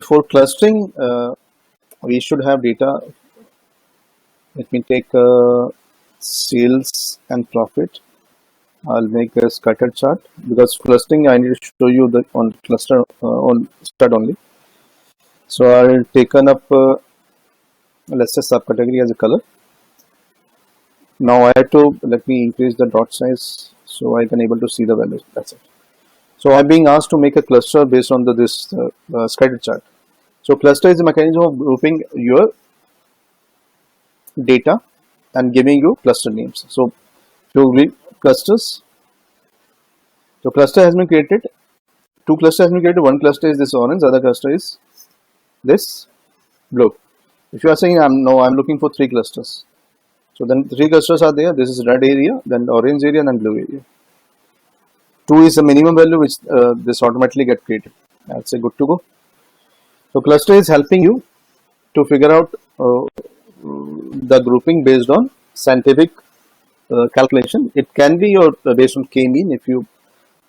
for clustering, we should have data. Let me take sales and profit. I'll make a scatter chart because clustering I need to show you the on cluster on stud only. So I'll taken up let's say subcategory as a color. Now I have to let me increase the dot size so I can able to see the values. That's it. So I'm being asked to make a cluster based on this scatter chart. So cluster is a mechanism of grouping your data and giving you cluster names. So if you read clusters, so cluster has been created. Two clusters has been created. One cluster is this orange, other cluster is this blue. If you are saying I'm looking for three clusters. So then three clusters are there. This is red area, then the orange area, and then blue area. 2 is the minimum value which this automatically get created. That's a good to go. So cluster is helping you to figure out the grouping based on scientific calculation. It can be your based on k-mean if you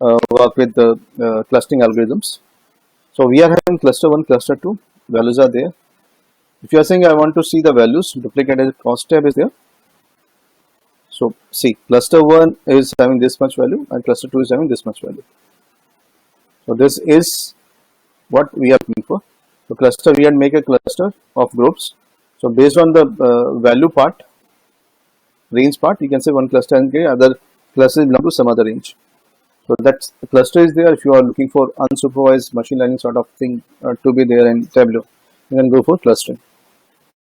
work with the clustering algorithms. So we are having cluster 1, cluster 2. Values are there. If you are saying I want to see the values, duplicate as a cost tab is there. So see, cluster 1 is having this much value and cluster 2 is having this much value. So this is what we are looking for. So cluster, we had make a cluster of groups. So based on the value part, range part, you can say one cluster and other clusters belong to some other range. So that's the cluster is there. If you are looking for unsupervised machine learning sort of thing to be there in Tableau, you can go for clustering.